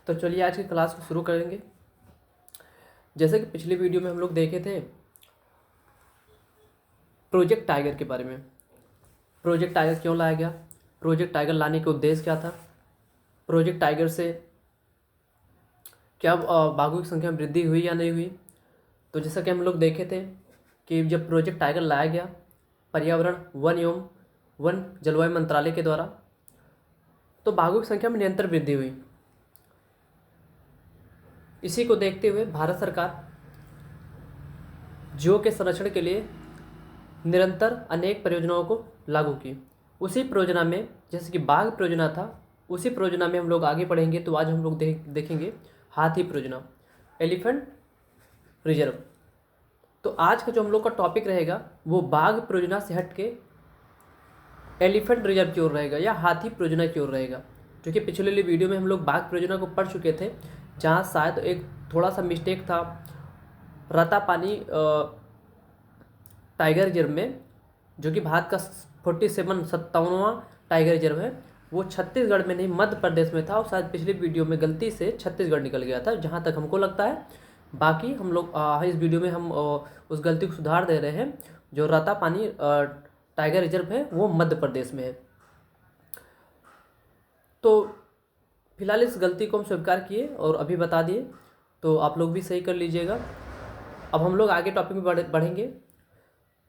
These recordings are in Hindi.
तो चलिए आज की क्लास को शुरू करेंगे। जैसे कि पिछली वीडियो में हम लोग देखे थे प्रोजेक्ट टाइगर के बारे में। प्रोजेक्ट टाइगर क्यों लाया गया, प्रोजेक्ट टाइगर लाने का उद्देश्य क्या था, प्रोजेक्ट टाइगर से क्या बाघों की संख्या में वृद्धि हुई या नहीं हुई। तो जैसा कि हम लोग देखे थे कि जब प्रोजेक्ट टाइगर लाया गया पर्यावरण वन एवं वन जलवायु मंत्रालय के द्वारा, तो बाघों की संख्या में निरंतर वृद्धि हुई। इसी को देखते हुए भारत सरकार जीवों के संरक्षण के लिए निरंतर अनेक परियोजनाओं को लागू की। उसी परियोजना में जैसे कि बाघ परियोजना था, उसी परियोजना में हम लोग आगे बढ़ेंगे। तो आज हम लोग देखेंगे हाथी परियोजना, एलिफेंट रिजर्व। तो आज का जो हम लोग का टॉपिक रहेगा वो बाघ परियोजना से हट के एलिफेंट रिजर्व की ओर रहेगा या हाथी परियोजना की ओर रहेगा। क्योंकि पिछले वीडियो में हम लोग बाघ परियोजना को पढ़ चुके थे, जहाँ शायद एक थोड़ा सा मिस्टेक था। रातापानी टाइगर रिजर्व में, जो कि भारत का 57वां टाइगर रिजर्व है, वो छत्तीसगढ़ में नहीं मध्य प्रदेश में था। और शायद पिछली वीडियो में गलती से छत्तीसगढ़ निकल गया था, जहाँ तक हमको लगता है। बाकी हम लोग इस वीडियो में हम उस गलती को सुधार दे रहे हैं। जो रातापानी टाइगर रिजर्व है वो मध्य प्रदेश में है। तो फिलहाल इस गलती को हम स्वीकार किए और अभी बता दिए, तो आप लोग भी सही कर लीजिएगा। अब हम लोग आगे टॉपिक में बढ़ेंगे।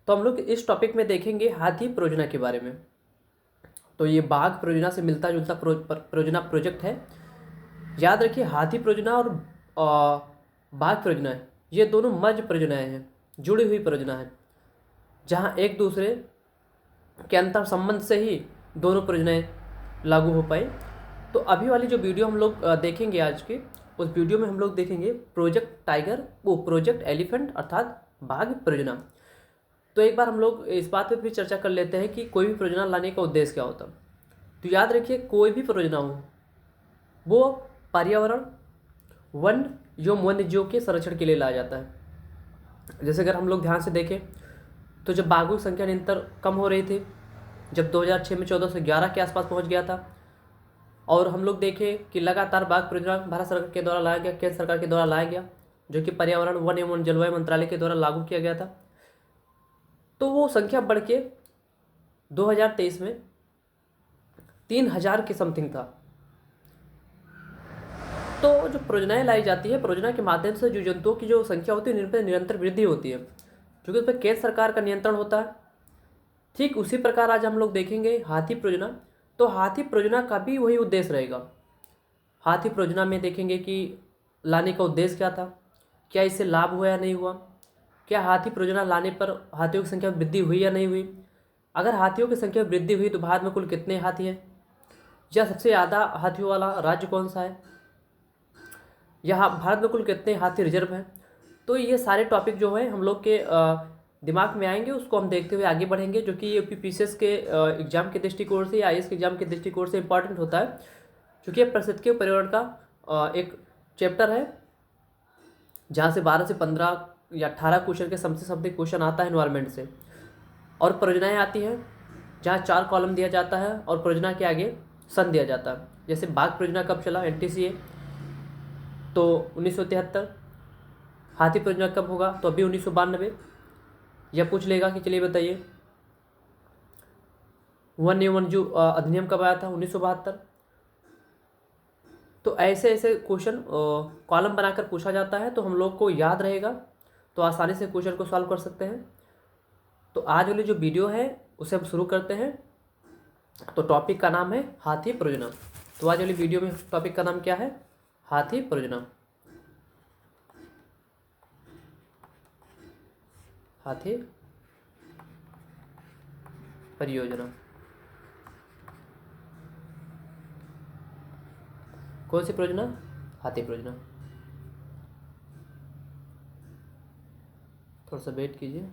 तो हम लोग इस टॉपिक में देखेंगे हाथी परियोजना के बारे में। तो ये बाघ परियोजना से मिलता जुलता परियोजना प्रोजेक्ट है। याद रखिए, हाथी परियोजना और बाघ परियोजना ये दोनों मर्ज परियोजनाएं हैं, जुड़ी हुई परियोजना है, जहाँ एक दूसरे के अंतर संबंध से ही दोनों परियोजनाएं लागू हो पाई। तो अभी वाली जो वीडियो हम लोग देखेंगे आज की, उस वीडियो में हम लोग देखेंगे प्रोजेक्ट टाइगर, वो प्रोजेक्ट एलिफेंट अर्थात बाघ परियोजना। तो एक बार हम लोग इस बात पे भी चर्चा कर लेते हैं कि कोई भी परियोजना लाने का उद्देश्य क्या होता है। तो याद रखिए, कोई भी परियोजना हो वो पर्यावरण वन एवं वन्य जीवों के संरक्षण के लिए लाया जाता है। जैसे अगर हम लोग ध्यान से देखें तो जब बाघों की संख्या निरंतर कम हो रही थी, जब 2006 में 14 से 11 के आसपास पहुंच गया था, और हम लोग देखें कि लगातार बाघ परियोजना भारत सरकार के द्वारा लाया गया, केंद्र सरकार के द्वारा लाया गया, जो कि पर्यावरण वन एवं जलवायु मंत्रालय के द्वारा लागू किया गया था। तो वो संख्या बढ़ के 2023 में 3000 के समथिंग था। तो जो परियोजनाएं लाई जाती है, परियोजना के माध्यम से जीव जंतुओं की जो संख्या होती है उन पर निरंतर वृद्धि होती है, क्योंकि उस पर केंद्र सरकार का नियंत्रण होता है। ठीक उसी प्रकार आज हम लोग देखेंगे हाथी परियोजना। तो हाथी परियोजना का भी वही उद्देश्य रहेगा। हाथी परियोजना में देखेंगे कि लाने का उद्देश्य क्या था, क्या इससे लाभ हुआ या नहीं हुआ, क्या हाथी परियोजना लाने पर हाथियों की संख्या में वृद्धि हुई या नहीं हुई। अगर हाथियों की संख्या में वृद्धि हुई तो भारत में कुल कितने हाथी हैं, या सबसे ज़्यादा हाथियों वाला राज्य कौन सा है, यहाँ भारत में कुल कितने हाथी रिजर्व हैं। तो ये सारे टॉपिक जो है हम लोग के दिमाग में आएंगे, उसको हम देखते हुए आगे बढ़ेंगे, जो कि यूपीपीसीएस के एग्जाम के दृष्टिकोण से या आईएएस के एग्जाम के दृष्टिकोण से इंपॉर्टेंट होता है। क्योंकि ये पारिस्थितिकी पर्यावरण का एक चैप्टर है, जहाँ से 12 से 15 या 18 क्वेश्चन के समथिंग क्वेश्चन आता है एनवायरनमेंट से। और परियोजनाएँ आती हैं जहाँ 4 कॉलम दिया जाता है और परियोजना के आगे सन दिया जाता है। जैसे बाघ परियोजना कब चला, एनटीसीए, तो 1973। हाथी परियोजना कब होगा, तो अभी 1992। यह पूछ लेगा कि चलिए बताइए वन्य वन्यजीव अधिनियम कब आया था, 1972। तो ऐसे ऐसे क्वेश्चन कॉलम बनाकर पूछा जाता है, तो हम लोग को याद रहेगा, तो आसानी से क्वेश्चन को सॉल्व कर सकते हैं। तो आज वाली जो वीडियो है उसे हम शुरू करते हैं। तो टॉपिक का नाम है हाथी परियोजना। तो आज वाली वीडियो में टॉपिक का नाम क्या है, हाथी परियोजना। हाथी परियोजना कौन सी परियोजना, हाथी परियोजना। थोड़ा सा वेट कीजिए।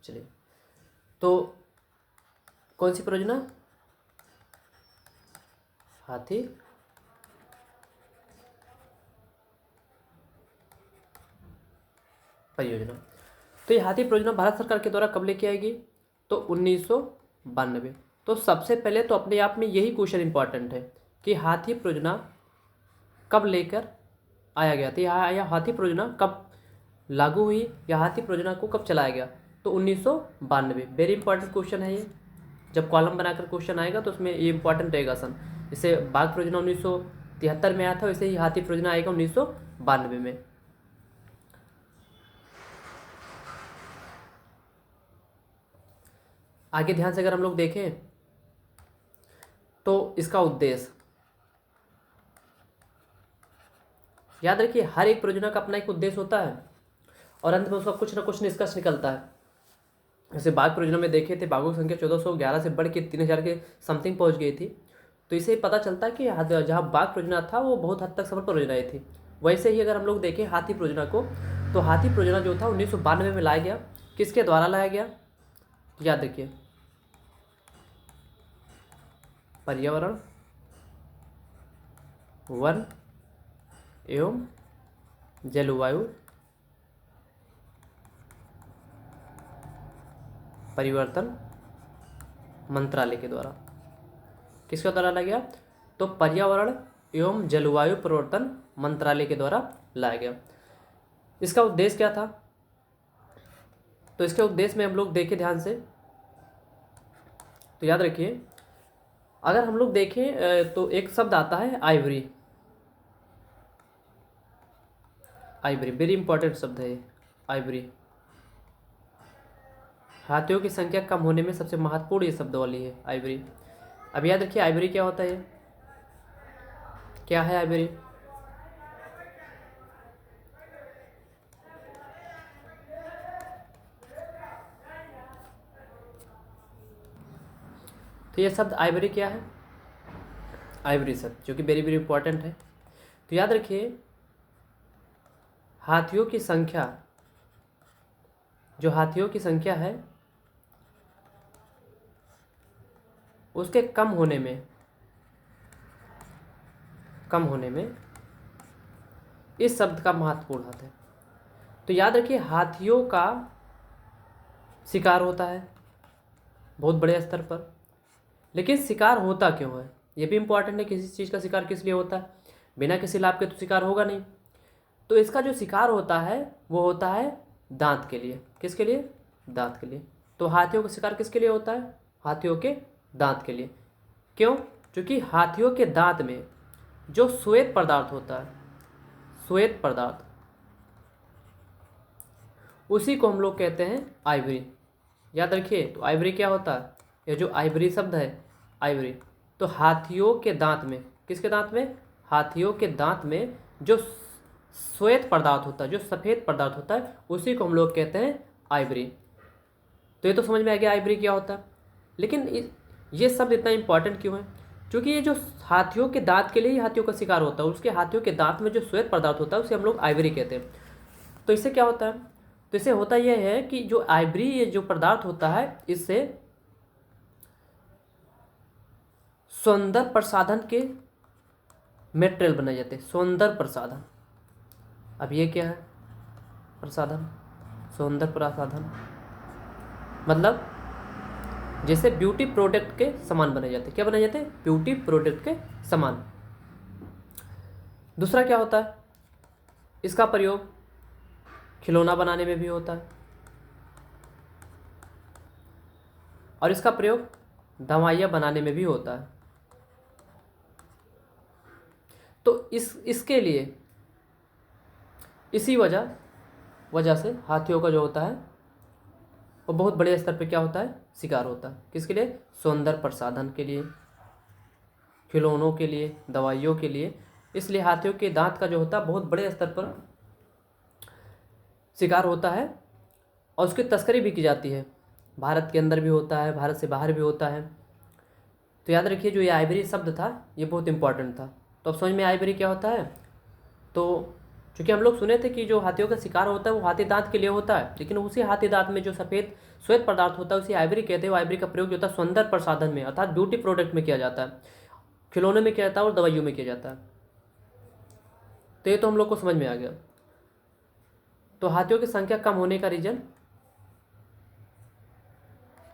चलिए, तो कौन सी परियोजना, हाथी परियोजना। तो ये हाथी परियोजना भारत सरकार के द्वारा कब लेके आएगी? तो 1992। तो सबसे पहले तो अपने आप में यही क्वेश्चन इंपॉर्टेंट है कि हाथी परियोजना कब लेकर आया गया था, या हाथी परियोजना कब लागू हुई, या हाथी परियोजना को कब चलाया गया? तो 1992। वेरी इंपॉर्टेंट क्वेश्चन है ये। जब कॉलम बनाकर क्वेश्चन आएगा तो उसमें ये इंपॉर्टेंट रहेगा सन। जैसे बाघ परियोजना 1973 में आया था, वैसे ही हाथी परियोजना आएगा 1992 में। आगे ध्यान से अगर हम लोग देखें तो इसका उद्देश्य, याद रखिए हर एक परियोजना का अपना एक उद्देश्य होता है और अंत में उसका कुछ ना कुछ निष्कर्ष निकलता है। जैसे बाघ परियोजना में देखे थे, बाघों की संख्या 1411 से बढ़ के 3000 के समथिंग पहुंच गई थी। तो इससे पता चलता है कि जहाँ बाघ परियोजना था वो बहुत हद तक सफल परियोजनाएं थी। वैसे ही अगर हम लोग देखें हाथी परियोजना को, तो हाथी परियोजना जो था 1992 में लाया गया। किसके द्वारा लाया गया? याद रखिए, पर्यावरण, वन एवं जलवायु परिवर्तन मंत्रालय के द्वारा। किसके द्वारा लाया गया? तो पर्यावरण एवं जलवायु परिवर्तन मंत्रालय के द्वारा लाया गया। इसका उद्देश्य क्या था? तो इसके उद्देश्य में हम लोग देखें ध्यान से, तो याद रखिए अगर हम लोग देखें तो एक शब्द आता है आइवरी। आइवरी वेरी इंपॉर्टेंट शब्द है आइवरी। हाथियों की संख्या कम होने में सबसे महत्वपूर्ण ये शब्द वाली है आइवरी। अब याद रखिए आइवरी क्या होता है, क्या है आइवरी? तो ये शब्द आइवरी क्या है? आइवरी शब्द जो कि वेरी वेरी इंपॉर्टेंट है। तो याद रखिए हाथियों की संख्या, जो हाथियों की संख्या है उसके कम होने में इस शब्द का महत्वपूर्ण हाथ है। तो याद रखिए हाथियों का शिकार होता है बहुत बड़े स्तर पर, लेकिन शिकार होता क्यों है ये भी इंपॉर्टेंट है। किसी चीज़ का शिकार किस लिए होता है? बिना किसी लाभ के तो शिकार होगा नहीं। तो इसका जो शिकार होता है वो होता है दांत के लिए। किसके लिए? दांत के लिए। तो हाथियों का शिकार किसके लिए होता है? हाथियों के दांत के लिए। क्यों? क्योंकि हाथियों के दांत में जो श्वेत पदार्थ होता है, श्वेत पदार्थ, उसी को हम लोग कहते हैं आइवरी। याद रखिए तो आइवरी क्या होता है? ये जो आइवरी शब्द है आइवरी, तो हाथियों के दांत में, किसके दांत में? हाथियों के दांत में जो श्वेत पदार्थ होता है, जो सफ़ेद पदार्थ होता है, उसी को हम लोग कहते हैं आइवरी। तो ये तो समझ में आ गया आइवरी क्या होता है। लेकिन ये शब्द इतना इंपॉर्टेंट क्यों है? क्योंकि ये जो हाथियों के दांत के लिए ही हाथियों का शिकार होता है, उसके हाथियों के दांत में जो श्वेत पदार्थ होता है उसे हम लोग आइवरी कहते हैं। तो इससे क्या होता है? तो इससे होता यह है कि जो आइवरी ये जो पदार्थ होता है, इससे सौंदर्य प्रसाधन के मटेरियल बनाए जाते हैं। सौंदर्य प्रसाधन, अब ये क्या है? प्रसाधन, सौंदर्य प्रसाधन मतलब जैसे ब्यूटी प्रोडक्ट के सामान बनाए जाते हैं। क्या बनाए जाते हैं? ब्यूटी प्रोडक्ट के सामान। दूसरा क्या होता है? इसका प्रयोग खिलौना बनाने में भी होता है और इसका प्रयोग दवाइयाँ बनाने में भी होता है। तो इसके लिए इसी वजह से हाथियों का जो होता है वो बहुत बड़े स्तर पे क्या होता है? शिकार होता है। किसके लिए? सौंदर्य प्रसाधन के लिए, खिलौनों के लिए, दवाइयों के लिए। इसलिए हाथियों के दांत का जो होता है बहुत बड़े स्तर पर शिकार होता है और उसकी तस्करी भी की जाती है। भारत के अंदर भी होता है, भारत से बाहर भी होता है। तो याद रखिए जो ये आइवरी शब्द था ये बहुत इंपॉर्टेंट था। तो अब समझ में आइवरी क्या होता है। तो चूँकि हम लोग सुने थे कि जो हाथियों का शिकार होता है वो हाथी दांत के लिए होता है, लेकिन उसी हाथी दांत में जो सफ़ेद श्वेत पदार्थ होता है उसी आइवरी कहते हैं। वो आइवरी का प्रयोग जो होता है सौंदर्य प्रसाधन में अर्थात ब्यूटी प्रोडक्ट में किया जाता है, खिलौने में किया जाता है और दवाइयों में किया जाता है। तो ये तो हम लोग को समझ में आ गया। तो हाथियों की संख्या कम होने का रीजन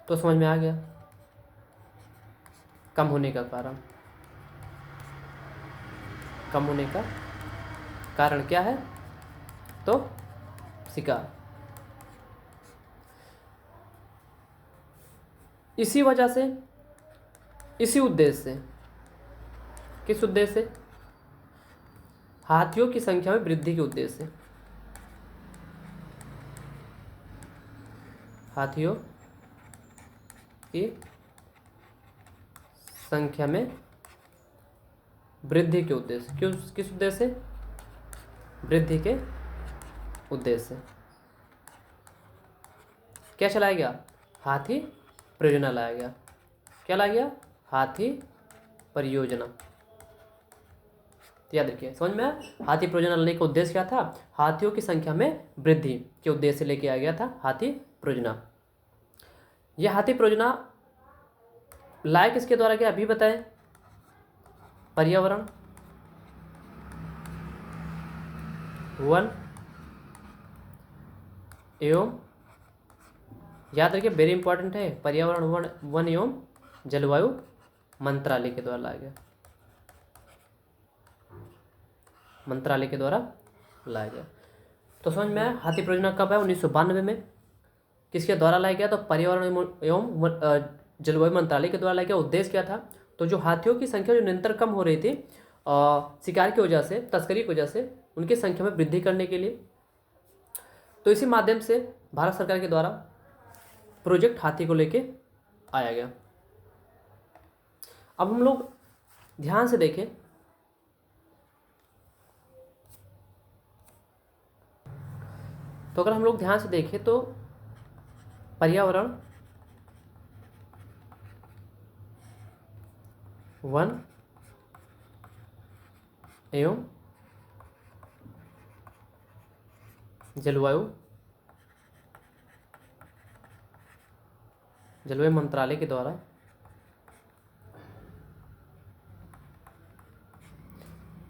तो समझ में आ गया, कम होने का कारण। कम होने का कारण क्या है? तो शिकार। इसी वजह से, इसी उद्देश्य से, किस उद्देश्य से? हाथियों की संख्या में वृद्धि के उद्देश्य से। हाथियों की संख्या में वृद्धि के उद्देश्य, क्यों, किस उद्देश्य से? वृद्धि के उद्देश्य से क्या चलाया गया? हाथी परियोजना लाया गया। क्या लाया गया? हाथी परियोजना। तो याद रखिए, समझ में आया? हाथी परियोजना लाने का उद्देश्य क्या था? हाथियों की संख्या में वृद्धि के उद्देश्य से लेके आ गया था हाथी परियोजना। यह हाथी परियोजना लाया किसके द्वारा गया अभी बताएं? पर्यावरण, वन एवं, याद रखिए वेरी इंपॉर्टेंट है, पर्यावरण वन एवं जलवायु मंत्रालय के द्वारा लाया गया। मंत्रालय के द्वारा लाया गया। तो समझ में आया हाथी परियोजना कब है? 1992 में। किसके द्वारा लाया गया? तो पर्यावरण एवं जलवायु मंत्रालय के द्वारा लाया गया। उद्देश्य क्या था? तो जो हाथियों की संख्या जो निरंतर कम हो रही थी शिकार की वजह से, तस्करी की वजह से, उनकी संख्या में वृद्धि करने के लिए, तो इसी माध्यम से भारत सरकार के द्वारा प्रोजेक्ट हाथी को लेके आया गया। अब हम लोग ध्यान से देखें तो अगर हम लोग ध्यान से देखें तो पर्यावरण, वन एवं जलवायु मंत्रालय के द्वारा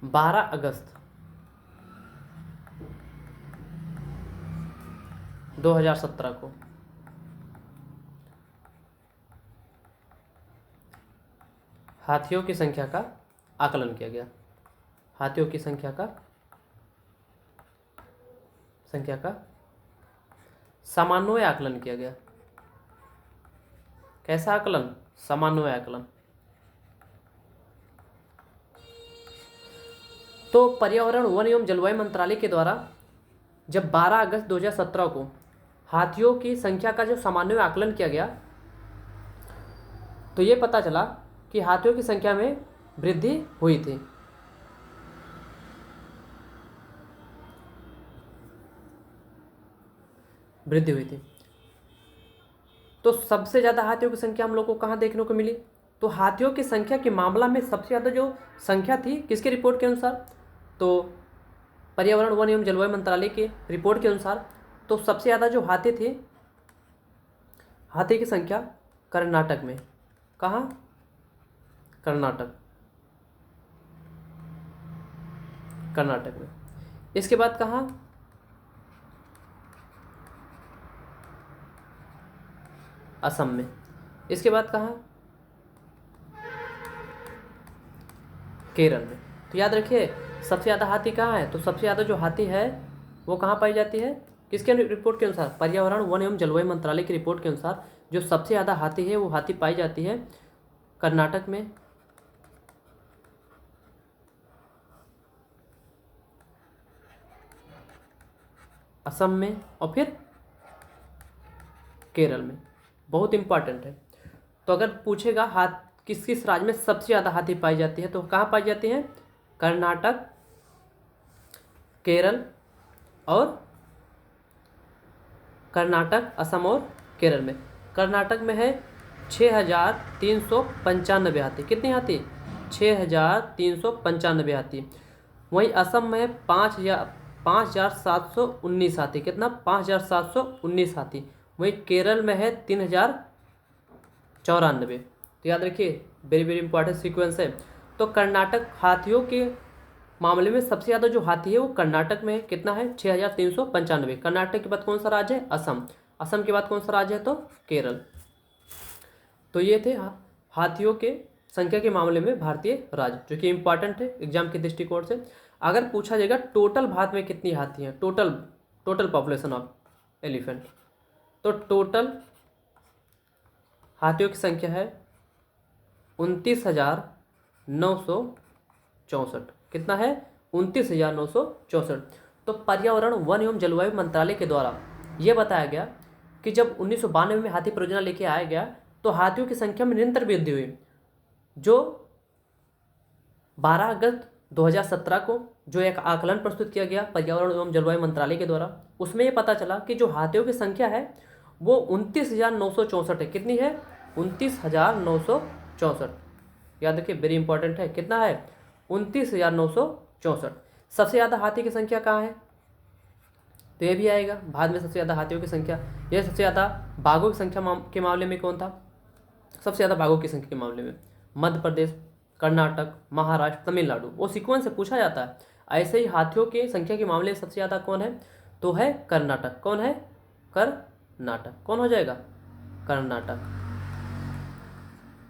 12 अगस्त 2017 को हाथियों की संख्या का आकलन किया गया। हाथियों की संख्या का समन्वय आकलन किया गया। कैसा आकलन? समन्वय आकलन। तो पर्यावरण वन एवं जलवायु मंत्रालय के द्वारा जब 12 अगस्त 2017 को हाथियों की संख्या का जो समन्वय आकलन किया गया तो ये पता चला कि हाथियों की संख्या में वृद्धि हुई थी। वृद्धि हुई थी। तो सबसे ज़्यादा हाथियों की संख्या हम लोग को कहाँ देखने को मिली? तो हाथियों की संख्या के मामला में सबसे ज़्यादा जो संख्या थी किसके रिपोर्ट के अनुसार? तो पर्यावरण वन एवं जलवायु मंत्रालय के रिपोर्ट के अनुसार तो सबसे ज़्यादा जो हाथी थे, हाथी की संख्या कर्नाटक में। कहाँ? कर्नाटक में। इसके बाद कहाँ? असम में। इसके बाद कहाँ? केरल में। तो याद रखिए सबसे ज़्यादा हाथी कहाँ है? तो सबसे ज़्यादा जो हाथी है वो कहाँ पाई जाती है? किसके रिपोर्ट के अनुसार? पर्यावरण वन एवं जलवायु मंत्रालय की रिपोर्ट के अनुसार जो सबसे ज़्यादा हाथी है वो हाथी पाई जाती है कर्नाटक में, असम में और फिर केरल में। बहुत इंपॉर्टेंट है। तो अगर पूछेगा हाथ किस किस राज्य में सबसे ज़्यादा हाथी पाई जाती है तो कहाँ पाई जाती है? कर्नाटक, केरल और असम और केरल में। कर्नाटक में है 6395 हाथी। कितने हाथी? 6395 हाथी। वहीं असम में है 5719 हाथी। कितना? 5719 हाथी। वहीं केरल में है 3094। तो याद रखिए वेरी वेरी इंपॉर्टेंट सीक्वेंस है। तो कर्नाटक हाथियों के मामले में सबसे ज़्यादा जो हाथी है वो कर्नाटक में है। कितना है? 6,395। कर्नाटक के बाद कौन सा राज्य है? असम। असम के बाद कौन सा राज्य है? तो केरल। तो ये थे हाथियों के संख्या के मामले में भारतीय राज्य, जो कि इंपॉर्टेंट है एग्जाम के दृष्टिकोण से। अगर पूछा जाएगा टोटल भारत में कितनी हाथी हैं, टोटल पॉपुलेशन ऑफ एलिफेंट, तो टोटल हाथियों की संख्या है 29,964। कितना है? 29,964। तो पर्यावरण, वन एवं जलवायु मंत्रालय के द्वारा यह बताया गया कि जब 1992 में हाथी परियोजना लेके आया गया तो हाथियों की संख्या में निरंतर वृद्धि हुई। जो 12 अगस्त 2017 को जो एक आकलन प्रस्तुत किया गया पर्यावरण एवं जलवायु मंत्रालय के द्वारा, उसमें यह पता चला कि जो हाथियों की संख्या है वो 29,964 है। कितनी है? 29,964। याद रखिए, वेरी इंपॉर्टेंट है। कितना है? 29,964। सबसे ज़्यादा हाथी की संख्या कहाँ है? तो ये भी आएगा बाद में। सबसे ज़्यादा हाथियों की संख्या, यह सबसे ज़्यादा बाघों की संख्या के मामले में कौन था? सबसे ज़्यादा बाघों की संख्या के मामले में मध्य प्रदेश, कर्नाटक, महाराष्ट्र, तमिलनाडु। वो सीक्वेंस से पूछा जाता है। ऐसे ही हाथियों की संख्या के मामले में सबसे ज़्यादा कौन है? तो है कर्नाटक। कौन है? कर्नाटक। कौन हो जाएगा? कर्नाटक।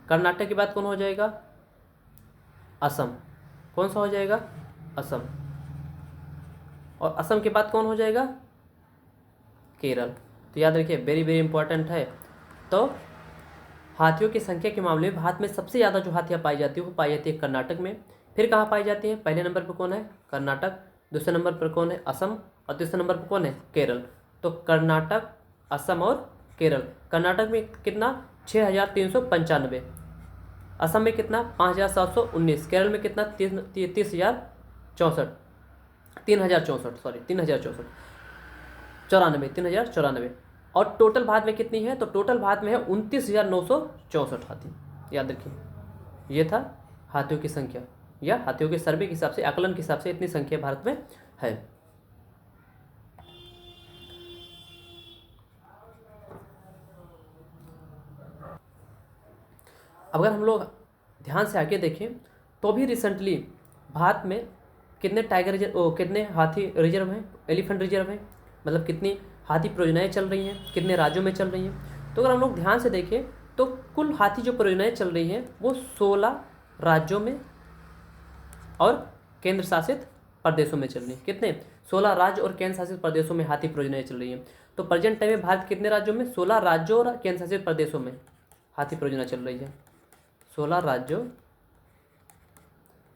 कर्नाटक के बाद कौन हो जाएगा? असम। कौन सा हो जाएगा? असम। और असम के बाद कौन हो जाएगा? केरल। तो याद रखिए, वेरी वेरी इंपॉर्टेंट है। तो हाथियों की संख्या के मामले में भारत में सबसे ज़्यादा जो हाथियाँ पाई जाती है वो पाई जाती है कर्नाटक में। फिर कहाँ पाई जाती है? पहले नंबर पर कौन है? कर्नाटक। दूसरे नंबर पर कौन है? असम। और तीसरे नंबर पर कौन है? केरल। तो कर्नाटक, असम और केरल। कर्नाटक में कितना? 6,395। असम में कितना? 5,719। केरल में कितना? 3,094। और टोटल भारत में कितनी है? तो टोटल भारत में है 29,964 हाथी। याद रखिए, ये था हाथियों की संख्या, या हाथियों के सर्वे के हिसाब से, आकलन के हिसाब से इतनी संख्या भारत में है। अगर हम लोग ध्यान से आगे देखें तो भी रिसेंटली भारत में कितने टाइगर रिजर्व, कितने हाथी रिजर्व हैं, एलिफेंट रिजर्व हैं, मतलब कितनी हाथी परियोजनाएं चल रही हैं, कितने राज्यों में चल रही हैं। तो अगर हम लोग ध्यान से देखें तो कुल हाथी जो परियोजनाएं चल रही हैं वो 16 राज्यों में और केंद्र शासित प्रदेशों में चल रही हैं। कितने? 16 राज्य और केंद्र शासित प्रदेशों में हाथी परियोजनाएं चल रही हैं। तो प्रेजेंट टाइम में भारत कितने राज्यों में? 16 राज्यों और केंद्र शासित प्रदेशों में हाथी परियोजना चल रही है। 16 राज्यों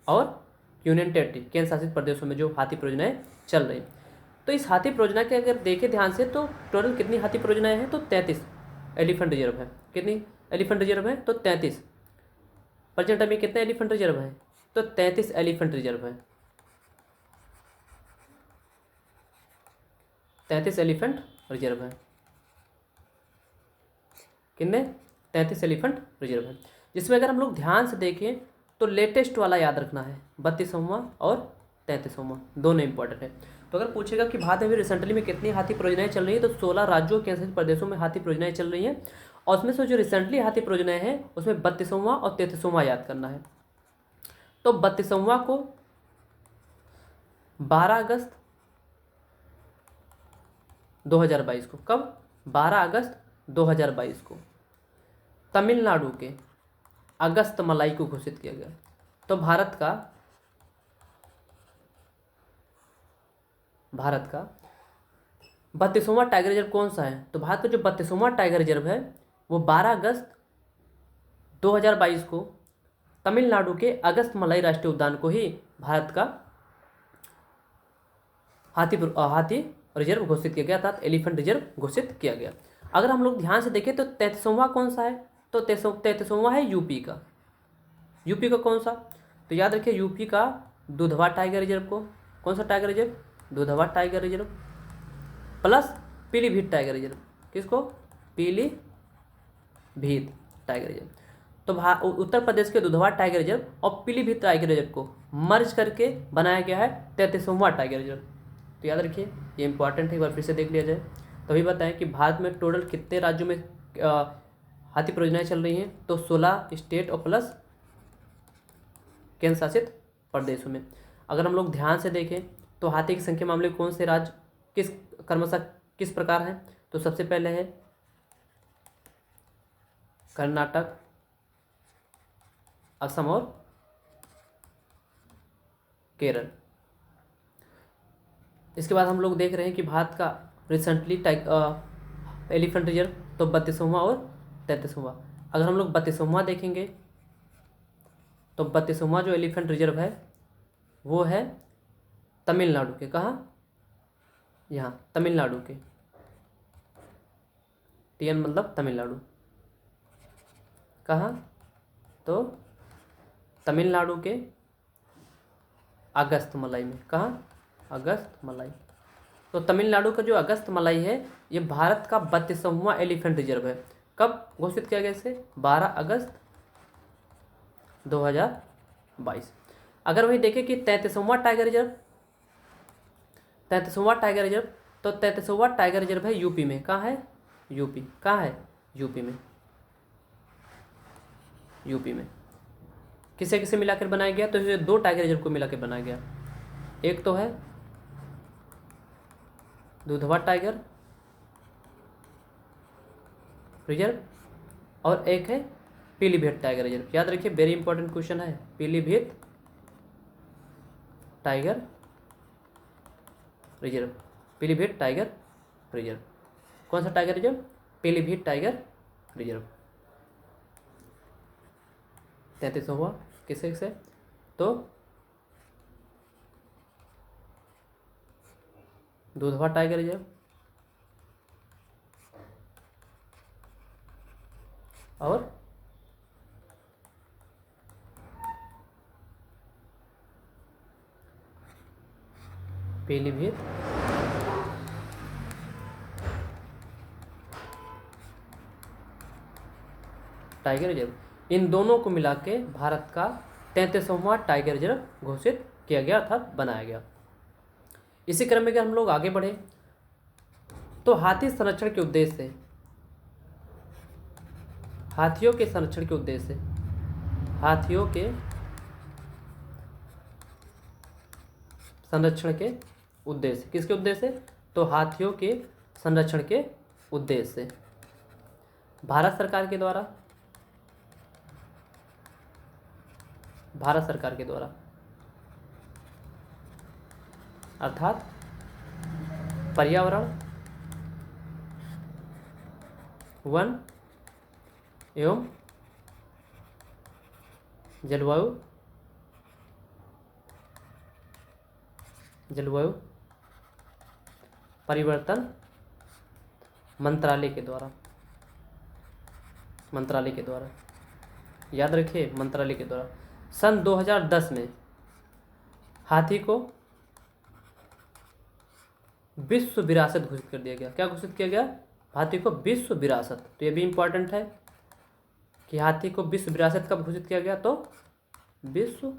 और यूनियन टेरिटरी, केंद्र शासित प्रदेशों में जो हाथी परियोजनाएं चल रही। तो इस हाथी परियोजना के अगर देखें ध्यान से तो टोटल कितनी हाथी परियोजनाएं हैं? तो 33 एलिफेंट रिजर्व है। कितनी एलिफेंट रिजर्व है? तो 33। प्रेजेंट में कितने एलिफेंट रिजर्व है? तो 33 एलिफेंट रिजर्व है। 33 एलिफेंट रिजर्व है। कितने? 33 एलिफेंट रिजर्व है, जिसमें अगर हम लोग ध्यान से देखें तो लेटेस्ट वाला याद रखना है, 32वां और 33वां, दोनों इंपॉर्टेंट है। तो अगर पूछेगा कि भारत में रिसेंटली में कितनी हाथी परियोजनाएं चल रही है, तो 16 राज्यों केंद्र शासित प्रदेशों में हाथी परियोजनाएं चल रही हैं। और उसमें से जो रिसेंटली हाथी परियोजनाएं हैं उसमें 32वां और 33वां याद करना है। तो 32वां को 12 अगस्त 2022 को, कब? 12 अगस्त 2022 को तमिलनाडु के अगस्त मलाई को घोषित किया गया। तो भारत का 32वां टाइगर रिजर्व कौन सा है? तो भारत का जो 32वां टाइगर रिजर्व है वो 12 अगस्त 2022 को तमिलनाडु के अगस्त मलाई राष्ट्रीय उद्यान को ही भारत का हाथी रिजर्व घोषित किया गया, अर्थात एलिफेंट रिजर्व घोषित किया गया। अगर हम लोग ध्यान से देखें तो 33वां कौन सा है? तो 33वां है यूपी का। यूपी का कौन सा? तो याद रखिए, यूपी का दुधवा टाइगर रिजर्व को, कौन सा tiger reserve? Dudhwa tiger reserve plus Pilibhit tiger reserve. किसको? Pilibhit tiger reserve. तो उत्तर प्रदेश के दुधवा टाइगर रिजर्व और पीलीभीत टाइगर रिजर्व को मर्ज करके बनाया गया है 33वां टाइगर रिजर्व। तो याद रखिए, ये इंपॉर्टेंट है, एक बार फिर से देख लिया जाए। तभी बताएं कि भारत में टोटल कितने राज्यों में हाथी परियोजनाएं चल रही हैं? तो 16 स्टेट और प्लस केंद्र शासित प्रदेशों में। अगर हम लोग ध्यान से देखें तो हाथी की संख्या मामले कौन से राज्य क्रमशः किस प्रकार हैं, तो सबसे पहले है कर्नाटक, असम और केरल। इसके बाद हम लोग देख रहे हैं कि भारत का रिसेंटली एलिफेंट रिजर्व तो 32वां और 33वां। अगर हम लोग 32वां देखेंगे तो 32वां जो एलिफेंट रिजर्व है वो है तमिलनाडु के, कहाँ, यहाँ तमिलनाडु के, TN मतलब तमिलनाडु, कहाँ, तो तमिलनाडु के अगस्त मलाई में, कहाँ, अगस्त मलाई। तो तमिलनाडु का जो अगस्त मलाई है ये भारत का 32वां एलिफेंट रिजर्व है। कब घोषित किया गया इसे, 12 अगस्त 2022। अगर वही देखें कि 33वां टाइगर रिजर्व, 33वां टाइगर रिजर्व, तो 33वां टाइगर रिजर्व है यूपी में, कहाँ है, यूपी, कहाँ है, यूपी में, यूपी में। किसे किसे मिलाकर बनाया गया, तो ये 2 टाइगर रिजर्व को मिलाकर बनाया गया। एक तो है दुधवा टाइगर रिजर्व और एक है पीलीभीत टाइगर रिजर्व। याद रखिए, वेरी इंपॉर्टेंट क्वेश्चन है, Pilibhit tiger reserve, Pilibhit tiger reserve. कौन सा tiger reserve, Pilibhit tiger reserve. 33वां किसे से, तो दुधवा टाइगर रिजर्व और पीलीभीत टाइगर रिजर्व। इन दोनों को मिला के भारत का 33वां टाइगर रिजर्व घोषित किया गया अर्थात बनाया गया। इसी क्रम में अगर हम लोग आगे बढ़े तो हाथी संरक्षण के उद्देश्य से, हाथियों के संरक्षण के उद्देश्य से, हाथियों के संरक्षण के उद्देश्य, किसके उद्देश्य से, तो हाथियों के संरक्षण के उद्देश्य से भारत सरकार के द्वारा, भारत सरकार के द्वारा अर्थात पर्यावरण, वन एवं जलवायु परिवर्तन मंत्रालय के द्वारा, मंत्रालय के द्वारा, याद रखिए मंत्रालय के द्वारा सन 2010 में हाथी को विश्व विरासत घोषित कर दिया गया। क्या घोषित किया गया, हाथी को विश्व विरासत। तो ये भी इंपॉर्टेंट है कि हाथी को विश्व विरासत कब घोषित किया गया, तो विश्व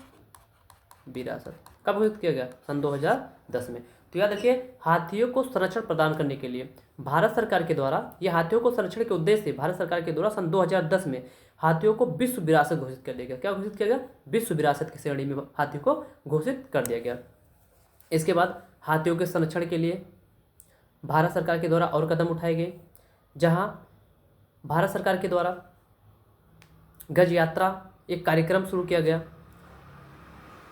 विरासत कब घोषित किया गया, सन 2010 में। तो याद रखिए, हाथियों को संरक्षण प्रदान करने के लिए भारत सरकार के द्वारा, ये हाथियों को संरक्षण के उद्देश्य से भारत सरकार के द्वारा सन 2010 में हाथियों को विश्व विरासत घोषित कर दिया गया। क्या घोषित किया गया, विश्व विरासत की श्रेणी में हाथी को घोषित कर दिया गया। इसके बाद हाथियों के संरक्षण के लिए भारत सरकार के द्वारा और कदम उठाए गए, जहां भारत सरकार के द्वारा गज यात्रा एक कार्यक्रम शुरू किया गया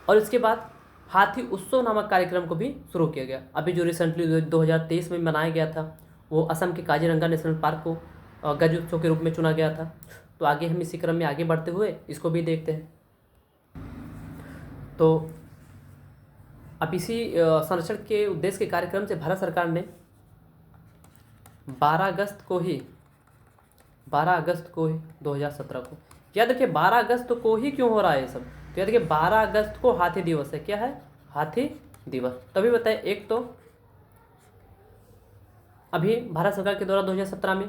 और इसके बाद हाथी उत्सव नामक कार्यक्रम को भी शुरू किया गया। अभी जो रिसेंटली 2023 में मनाया गया था वो असम के काजीरंगा नेशनल पार्क को गज उत्सव के रूप में चुना गया था। तो आगे हम इसी क्रम में आगे बढ़ते हुए इसको भी देखते हैं। तो अब इसी संरक्षण के उद्देश्य के कार्यक्रम से भारत सरकार ने 12 अगस्त को ही 2017 को, याद रखिए 12 अगस्त को ही क्यों हो रहा है ये सब, तो याद रखिए 12 अगस्त को हाथी दिवस है। क्या है, हाथी दिवस। तभी बताए, एक तो अभी भारत सरकार के द्वारा 2017 में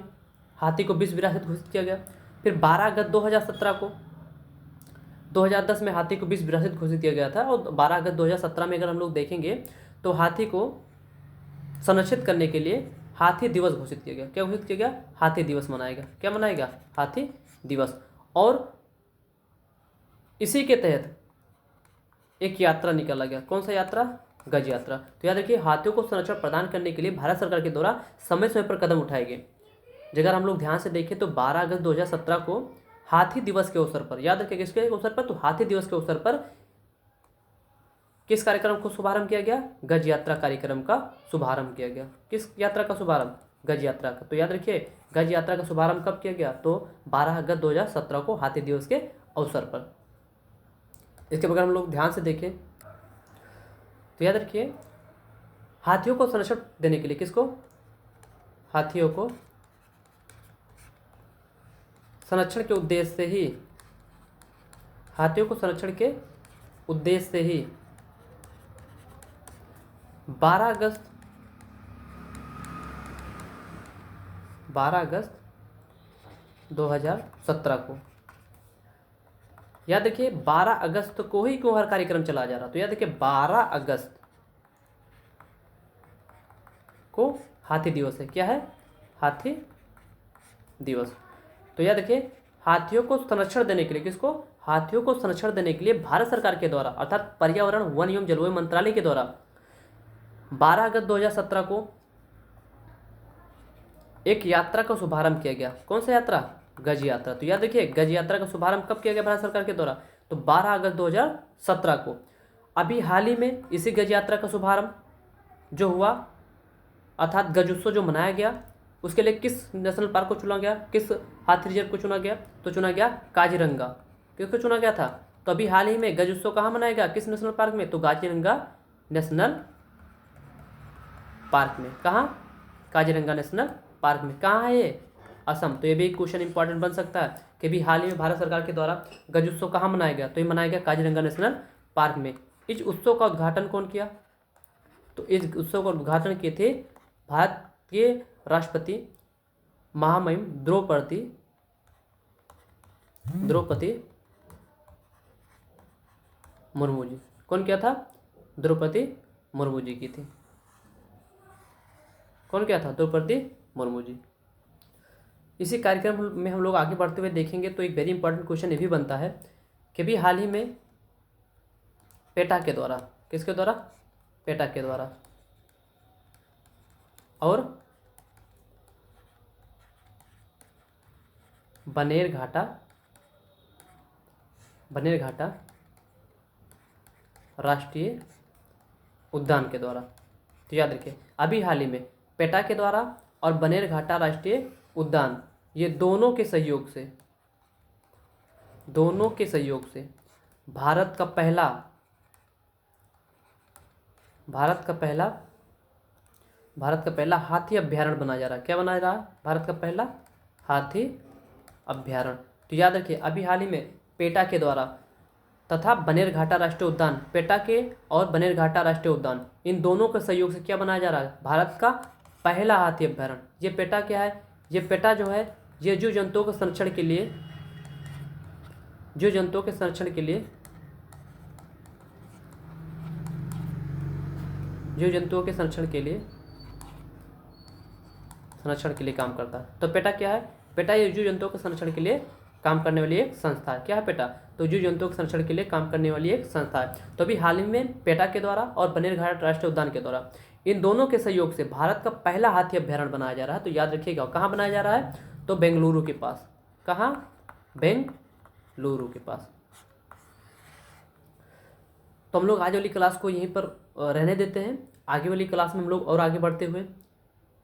हाथी को विश्व विरासत घोषित किया गया, फिर 12 अगस्त 2017 को, 2010 में हाथी को विश्व विरासत घोषित किया गया था और 12 अगस्त 2017 में अगर हम लोग देखेंगे तो हाथी को संरक्षित करने के लिए हाथी दिवस घोषित किया गया। क्या घोषित किया गया, हाथी दिवस मनाएगा। क्या मनाएगा, हाथी दिवस। और इसी के तहत एक यात्रा निकाला गया। कौन सा यात्रा? गज यात्रा। तो याद रखिए, हाथियों को संरक्षण प्रदान करने के लिए भारत सरकार के द्वारा समय समय पर कदम उठाए गए। अगर हम लोग ध्यान से देखें तो 12 अगस्त 2017 को हाथी दिवस के अवसर पर, याद रखिए किसके अवसर पर? तो हाथी दिवस के अवसर पर किस कार्यक्रम को शुभारंभ किया गया? गज यात्रा कार्यक्रम का शुभारंभ किया गया। किस यात्रा का शुभारंभ? गज यात्रा का। तो याद रखिए, गज यात्रा का शुभारंभ कब किया गया? तो 12 अगस्त 2017 को हाथी दिवस के अवसर पर। इसके बगैर हम लोग ध्यान से देखें तो याद रखिए, हाथियों को संरक्षण देने के लिए, किसको? हाथियों को संरक्षण के उद्देश्य से ही, हाथियों को संरक्षण के उद्देश्य से ही 12 अगस्त 2017 को, याद रखिए 12 अगस्त को ही क्यों हर कार्यक्रम चला जा रहा? तो याद रखिए 12 अगस्त को हाथी दिवस है। क्या है? हाथी दिवस। तो याद रखिए, हाथियों को संरक्षण देने के लिए, किसको? हाथियों को संरक्षण देने के लिए भारत सरकार के द्वारा अर्थात पर्यावरण वन एवं जलवायु मंत्रालय के द्वारा 12 अगस्त 2017 को एक यात्रा का शुभारंभ किया गया। कौन सा यात्रा? गज यात्रा। तो याद रखिए, गज यात्रा का शुभारंभ कब किया गया भारत सरकार के द्वारा? तो 12 अगस्त 2017 को। अभी हाल ही में इसी गज यात्रा का शुभारंभ जो हुआ, अर्थात गज उत्सव जो मनाया गया, उसके लिए किस नेशनल पार्क को चुना गया? किस हाथी रिजर्व को चुना गया? तो चुना गया काजीरंगा। किसको चुना गया था? तो अभी हाल ही में गज उत्सव कहाँ मनाया गया? किस नेशनल पार्क में? तो काजीरंगा नेशनल पार्क में। कहाँ? काजीरंगा नेशनल पार्क में। कहाँ है ये? असम। तो ये भी एक क्वेश्चन इंपॉर्टेंट बन सकता है कि भी हाल ही में भारत सरकार के द्वारा गज उत्सव कहाँ मनाया गया? तो ये मनाया गया काजीरंगा नेशनल पार्क में। इस उत्सव का उद्घाटन कौन किया? तो इस उत्सव का उद्घाटन किए थे भारत के राष्ट्रपति महामहिम द्रौपदी मुर्मू जी। कौन किया था? द्रौपदी मुर्मू जी की थी। कौन किया था? द्रौपदी मुर्मू जी। इसी कार्यक्रम में हम लोग आगे बढ़ते हुए देखेंगे तो एक वेरी इंपॉर्टेंट क्वेश्चन ये भी बनता है कि भी हाल ही में पेटा के द्वारा, किसके द्वारा? पेटा के द्वारा और बनेरघाटा राष्ट्रीय उद्यान के द्वारा। तो याद रखिए, अभी हाल ही में पेटा के द्वारा और बनेरघाटा राष्ट्रीय उद्यान, ये दोनों के सहयोग से भारत का पहला हाथी अभ्यारण्य बनाया जा रहा है। क्या बनाया जा रहा है? भारत का पहला हाथी अभ्यारण्य। तो याद रखिए, अभी हाल ही में पेटा के द्वारा तथा बनेरघाटा राष्ट्रीय उद्यान, पेटा के और बनेरघाटा राष्ट्रीय उद्यान, इन दोनों के सहयोग से क्या बनाया जा रहा है? भारत का पहला हाथी अभ्यारण्य। ये पेटा क्या है? ये पेटा जो है, ये जीव जंतुओं के संरक्षण के लिए काम करता है। तो पेटा क्या है? पेटा ये जीव जंतुओं के संरक्षण के लिए काम करने वाली एक संस्था है। क्या है पेटा? तो जीव जंतुओं के संरक्षण के लिए काम करने वाली एक संस्था है। तो अभी हाल ही में पेटा के द्वारा और बनेरघाट राष्ट्रीय उद्यान के द्वारा, इन दोनों के सहयोग से भारत का पहला हाथी अभ्यारण्य बनाया जा रहा है। तो याद रखिएगा, कहाँ बनाया जा रहा है? तो बेंगलुरु के पास। कहाँ? बेंगलुरु के पास। तो हम लोग आज वाली क्लास को यहीं पर रहने देते हैं। आगे वाली क्लास में हम लोग और आगे बढ़ते हुए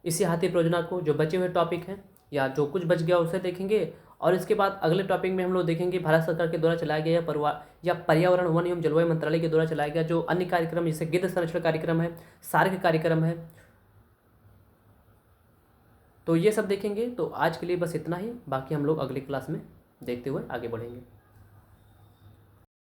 इसी हाथी परियोजना को, जो बचे हुए टॉपिक हैं या जो कुछ बच गया उसे देखेंगे, और इसके बाद अगले टॉपिक में हम लोग देखेंगे भारत सरकार के द्वारा चलाया गया या पर्यावरण वन एवं जलवायु मंत्रालय के द्वारा चलाया गया जो अन्य कार्यक्रम, जैसे गिद्ध संरक्षण कार्यक्रम है, सार्क कार्यक्रम है, तो ये सब देखेंगे। तो आज के लिए बस इतना ही, बाकी हम लोग अगली क्लास में देखते हुए आगे बढ़ेंगे।